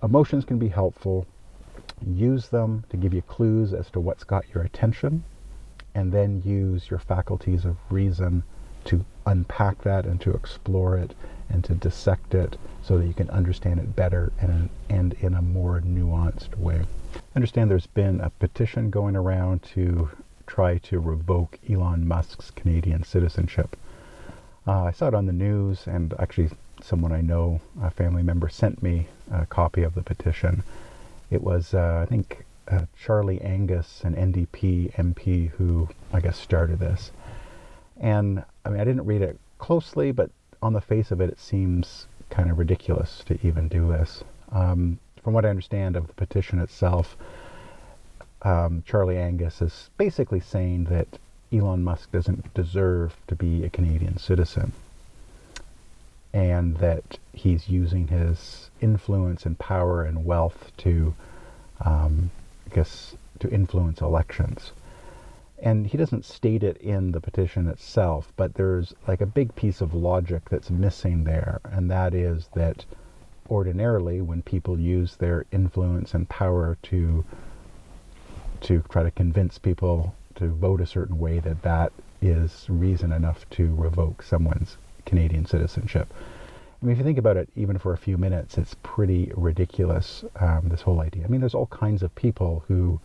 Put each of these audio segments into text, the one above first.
emotions can be helpful. Use them to give you clues as to what's got your attention, and then use your faculties of reason to unpack that and to explore it and to dissect it so that you can understand it better and in a more nuanced way. I understand there's been a petition going around to try to revoke Elon Musk's Canadian citizenship. I saw it on the news, and actually someone I know, a family member, sent me a copy of the petition. It was, I think, Charlie Angus, an NDP MP, who I guess started this. And I mean, I didn't read it closely, but on the face of it, it seems kind of ridiculous to even do this. From what I understand of the petition itself, Charlie Angus is basically saying that Elon Musk doesn't deserve to be a Canadian citizen, and that he's using his influence and power and wealth to, to influence elections. And he doesn't state it in the petition itself, but there's like a big piece of logic that's missing there, and that is that ordinarily when people use their influence and power to try to convince people to vote a certain way, that is reason enough to revoke someone's Canadian citizenship. I mean, if you think about it, even for a few minutes, it's pretty ridiculous, this whole idea. I mean, there's all kinds of people who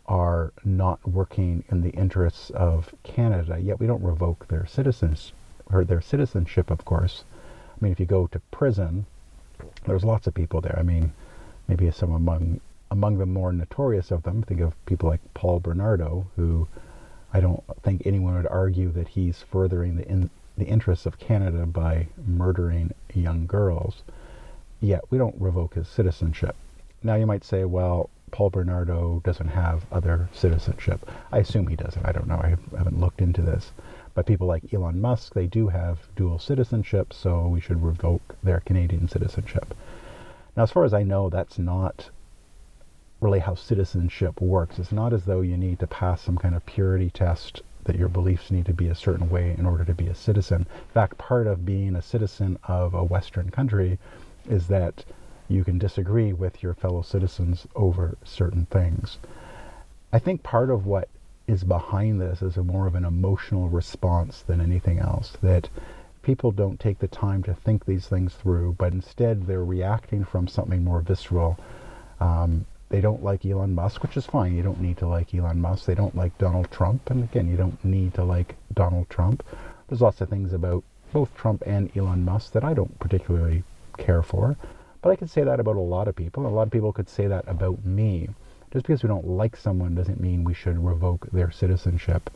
are not working in the interests of Canada, yet we don't revoke their citizens or their citizenship, of course. I mean, if you go to prison, there's lots of people there. I mean, maybe some among the more notorious of them, think of people like Paul Bernardo, who I don't think anyone would argue that he's furthering the interests of Canada by murdering young girls. Yet we don't revoke his citizenship. Now you might say, well, Paul Bernardo doesn't have other citizenship. I assume he doesn't. I don't know. I haven't looked into this. But people like Elon Musk, they do have dual citizenship, so we should revoke their Canadian citizenship. Now, as far as I know, that's not really how citizenship works. It's not as though you need to pass some kind of purity test that your beliefs need to be a certain way in order to be a citizen. In fact, part of being a citizen of a Western country is that you can disagree with your fellow citizens over certain things. I think part of what is behind this is more of an emotional response than anything else, that people don't take the time to think these things through, but instead they're reacting from something more visceral. They don't like Elon Musk, which is fine. You don't need to like Elon Musk. They don't like Donald Trump, and again, you don't need to like Donald Trump. There's lots of things about both Trump and Elon Musk that I don't particularly care for, but I could say that about a lot of people. A lot of people could say that about me. Just because we don't like someone doesn't mean we should revoke their citizenship.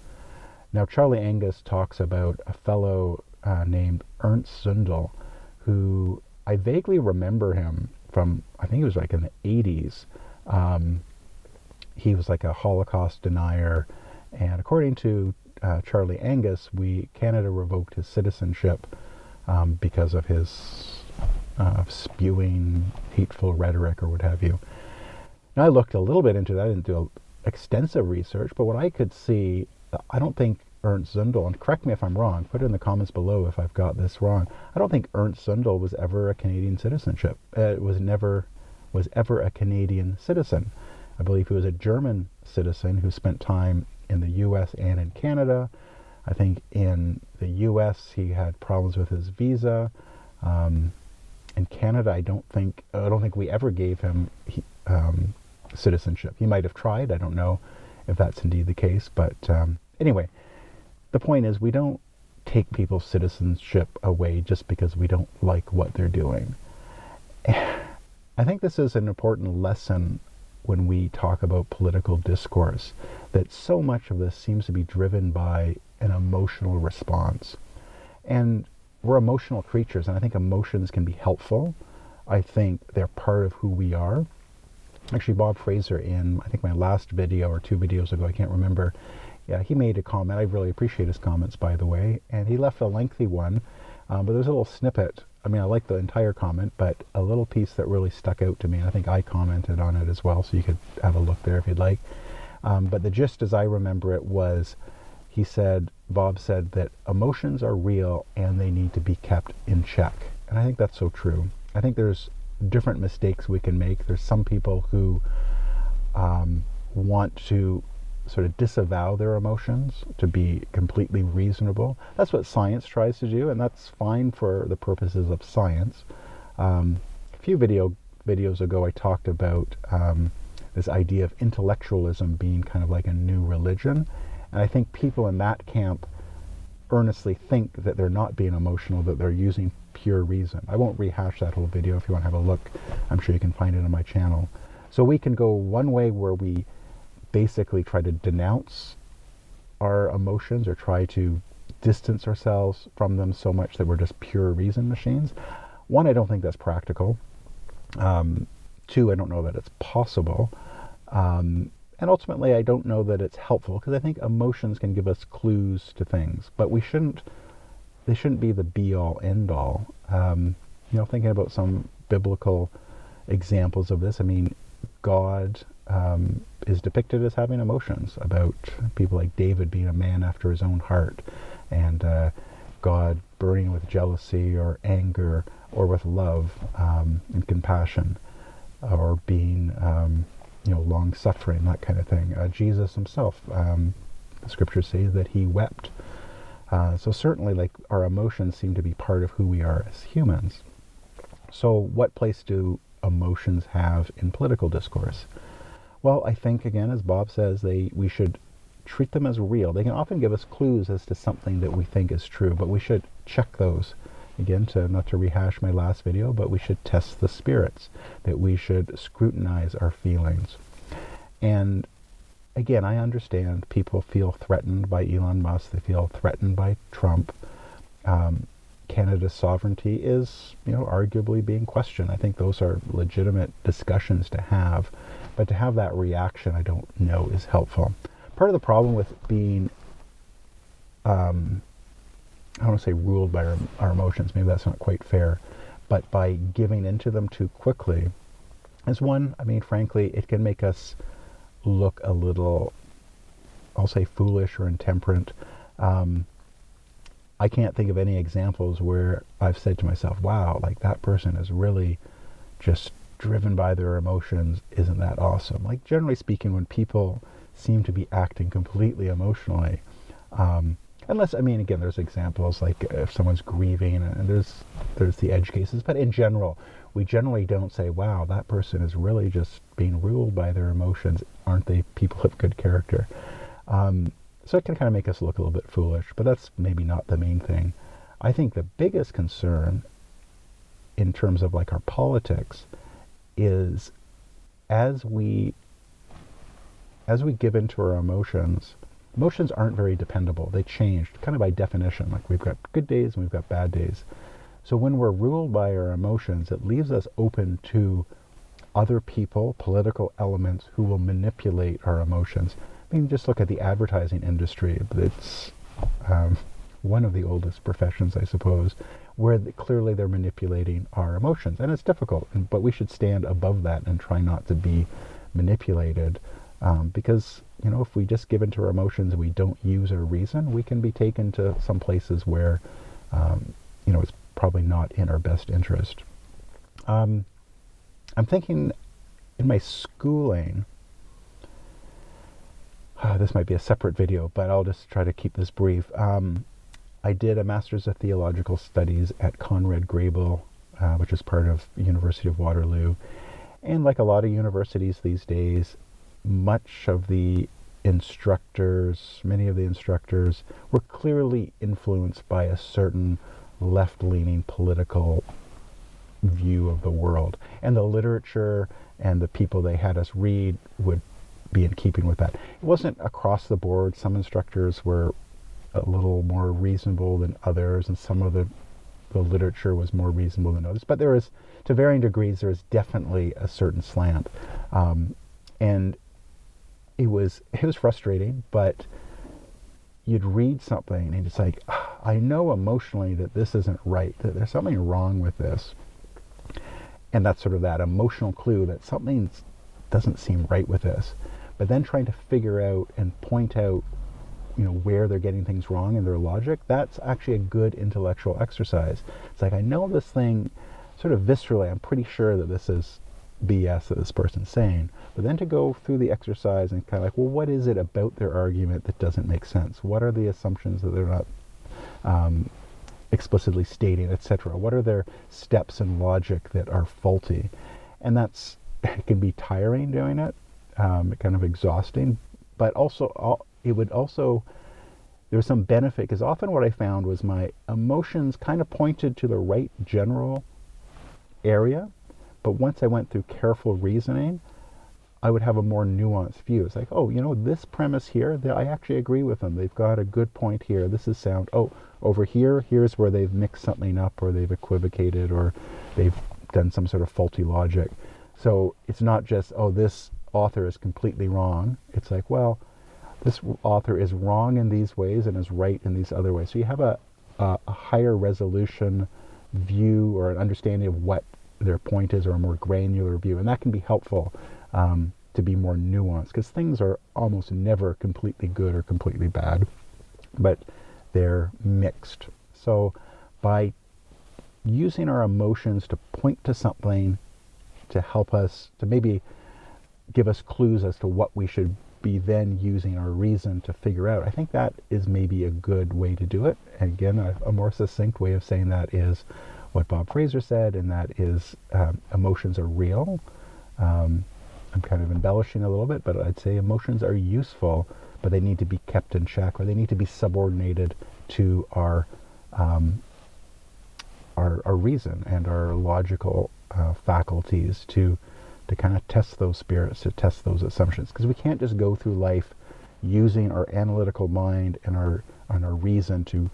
Now, Charlie Angus talks about a fellow named Ernst Zundel, who I vaguely remember him from, I think it was like in the 80s. He was like a Holocaust denier, and according to Charlie Angus, Canada revoked his citizenship because of his spewing hateful rhetoric or what have you. Now, I looked a little bit into that. I didn't do extensive research, but what I could see, I don't think Ernst Zundel, and correct me if I'm wrong, put it in the comments below if I've got this wrong, I don't think Ernst Zundel was ever a Canadian citizenship. Was ever a Canadian citizen. I believe he was a German citizen who spent time in the U.S. and in Canada. I think in the U.S. he had problems with his visa. In Canada, I don't think we ever gave him citizenship. He might have tried. I don't know if that's indeed the case. But anyway, the point is we don't take people's citizenship away just because we don't like what they're doing. I think this is an important lesson when we talk about political discourse, that so much of this seems to be driven by an emotional response. And we're emotional creatures, and I think emotions can be helpful. I think they're part of who we are. Actually, Bob Fraser, in I think my last video or 2 videos ago, I can't remember, yeah, he made a comment. I really appreciate his comments, by the way, and he left a lengthy one, but there's a little snippet. I mean, I like the entire comment, but a little piece that really stuck out to me, and I think I commented on it as well, so you could have a look there if you'd like. But the gist, as I remember it, was Bob said that emotions are real and they need to be kept in check. And I think that's so true. I think there's different mistakes we can make. There's some people who want to sort of disavow their emotions to be completely reasonable. That's what science tries to do, and that's fine for the purposes of science. A few videos ago, I talked about this idea of intellectualism being kind of like a new religion, and I think people in that camp earnestly think that they're not being emotional, that they're using pure reason. I won't rehash that whole video. If you want to have a look, I'm sure you can find it on my channel. So we can go one way where we basically try to denounce our emotions or try to distance ourselves from them so much that we're just pure reason machines. One, I don't think that's practical. Two, I don't know that it's possible. And ultimately, I don't know that it's helpful, because I think emotions can give us clues to things, but they shouldn't be the be-all, end-all. Thinking about some biblical examples of this, I mean, God is depicted as having emotions, about people like David being a man after his own heart, and God burning with jealousy or anger or with love and compassion, or being long-suffering, that kind of thing. Jesus himself, the scriptures say that he wept. So certainly, like, our emotions seem to be part of who we are as humans. So what place do emotions have in political discourse? Well, I think, again, as Bob says, we should treat them as real. They can often give us clues as to something that we think is true, but we should check those. Again, not to rehash my last video, but we should test the spirits, that we should scrutinize our feelings. And again, I understand people feel threatened by Elon Musk, they feel threatened by Trump. Canada's sovereignty is, arguably being questioned. I think those are legitimate discussions to have, but to have that reaction, I don't know, is helpful. Part of the problem with being, I don't want to say ruled by our emotions, maybe that's not quite fair, but by giving into them too quickly, is one, I mean, frankly, it can make us look a little, I'll say, foolish or intemperate. I can't think of any examples where I've said to myself, wow, like, that person is really just driven by their emotions. Isn't that awesome? Like, generally speaking, when people seem to be acting completely emotionally, unless, I mean, again, there's examples like if someone's grieving, and there's the edge cases, but in general, we generally don't say, wow, that person is really just being ruled by their emotions. Aren't they people of good character? So it can kind of make us look a little bit foolish, but that's maybe not the main thing. I think the biggest concern in terms of like our politics is as we give into our emotions aren't very dependable. They change kind of by definition. Like, we've got good days and we've got bad days. So when we're ruled by our emotions, it leaves us open to other people, political elements, who will manipulate our emotions. I mean, just look at the advertising industry. It's one of the oldest professions, I suppose, where clearly they're manipulating our emotions. And it's difficult, but we should stand above that and try not to be manipulated. Because, if we just give into our emotions and we don't use our reason, we can be taken to some places where, it's probably not in our best interest. I'm thinking in my schooling, this might be a separate video, but I'll just try to keep this brief. I did a Master's of Theological Studies at Conrad Grebel, which is part of University of Waterloo. And like a lot of universities these days, many of the instructors were clearly influenced by a certain left-leaning political view of the world. And the literature and the people they had us read would be in keeping with that. It wasn't across the board. Some instructors were a little more reasonable than others, and some of the literature was more reasonable than others. But there was, to varying degrees, there was definitely a certain slant. And it was frustrating, but you'd read something and it's like, I know emotionally that this isn't right, that there's something wrong with this. And that's sort of that emotional clue that something doesn't seem right with this. But then trying to figure out and point out, where they're getting things wrong in their logic, that's actually a good intellectual exercise. It's like, I know this thing sort of viscerally, I'm pretty sure that this is BS that this person's saying. But then to go through the exercise and kind of like, well, what is it about their argument that doesn't make sense? What are the assumptions that they're not explicitly stating, etc.? What are their steps in logic that are faulty? And it can be tiring doing it, kind of exhausting, but also there was some benefit, because often what I found was my emotions kind of pointed to the right general area, but once I went through careful reasoning, I would have a more nuanced view. It's like, oh, this premise here, I actually agree with them. They've got a good point here. This is sound. Oh, over here's where they've mixed something up, or they've equivocated, or they've done some sort of faulty logic. So it's not just, oh, this author is completely wrong. It's like, well, this author is wrong in these ways and is right in these other ways. So you have a higher resolution view or an understanding of what their point is, or a more granular view. And that can be helpful to be more nuanced, because things are almost never completely good or completely bad, but they're mixed. So by using our emotions to point to something, to help us, to maybe give us clues as to what we should be then using our reason to figure out, I think that is maybe a good way to do it. And again, a more succinct way of saying that is what Bob Fraser said, and that is emotions are real. I'm kind of embellishing a little bit, but I'd say emotions are useful, but they need to be kept in check, or they need to be subordinated to our reason and our logical faculties to kind of test those spirits, to test those assumptions. Because we can't just go through life using our analytical mind and our reason to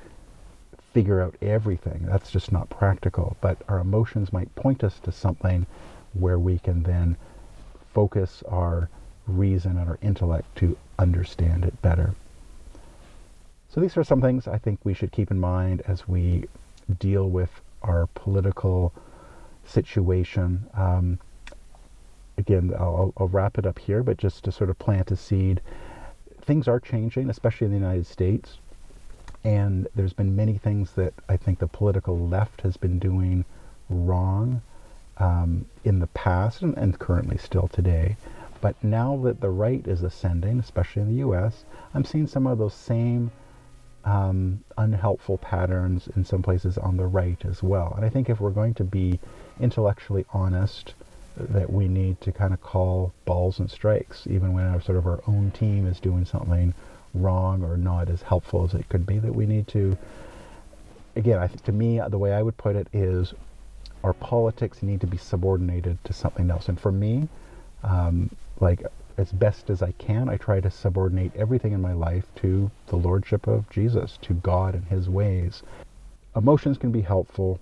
figure out everything. That's just not practical. But our emotions might point us to something where we can then focus our reason and our intellect to understand it better. So these are some things I think we should keep in mind as we deal with our political situation. Again, I'll wrap it up here, but just to sort of plant a seed, things are changing, especially in the United States. And there's been many things that I think the political left has been doing wrong in the past and currently still today. But now that the right is ascending, especially in the U.S., I'm seeing some of those same unhelpful patterns in some places on the right as well. And I think if we're going to be intellectually honest, that we need to kind of call balls and strikes, even when our own team is doing something wrong or not as helpful as it could be, that we need to, again, I think to me, the way I would put it is our politics need to be subordinated to something else. And for me, as best as I can, I try to subordinate everything in my life to the lordship of Jesus, to God and his ways. Emotions can be helpful.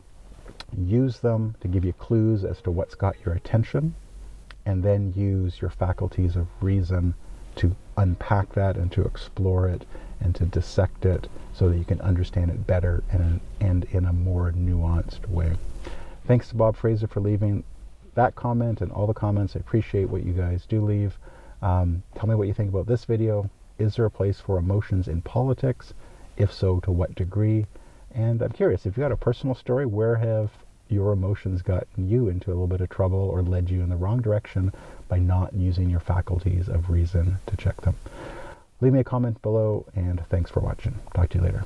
Use them to give you clues as to what's got your attention, and then use your faculties of reason to unpack that and to explore it and to dissect it so that you can understand it better and in a more nuanced way. Thanks to Bob Fraser for leaving that comment and all the comments. I appreciate what you guys do leave. Tell me what you think about this video. Is there a place for emotions in politics? If so, to what degree? And I'm curious, if you got a personal story, where have your emotions gotten you into a little bit of trouble or led you in the wrong direction by not using your faculties of reason to check them? Leave me a comment below, and thanks for watching. Talk to you later.